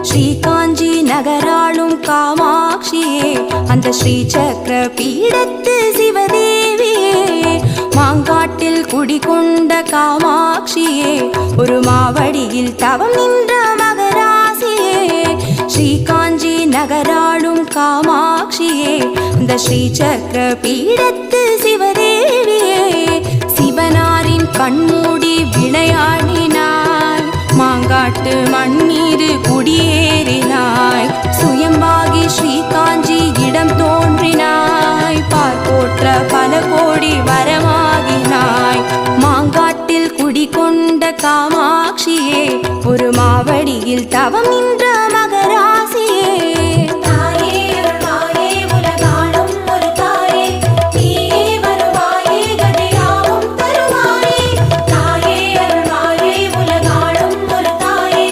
ஸ்ரீ காஞ்சி நகராளும் காமாட்சியே, அந்த ஸ்ரீ சக்கர பீடத்து சிவதேவியே, மாங்காட்டில் குடிகொண்ட காமாட்சியே, ஒரு மாவடியில் தவம் நின்ற மகராசியே, ஸ்ரீ காஞ்சி நகராளும் காமாட்சியே, அந்த ஸ்ரீ சக்கர பீடத்து சிவதேவியே, சிவனாரின் கண்மூடி விளையாடினாய், மாங்காட்டு மண்ணீரு குடியேறினாய், சுயம்பாகி ஸ்ரீ காஞ்சி இடம் தோன்றினாய், பார்ப்போற்ற பல கோடி வரமாகினாய், மாங்காட்டில் குடிகொண்ட காமாட்சியே, ஒரு மாவடியில் தவம் நின்ற மகராசி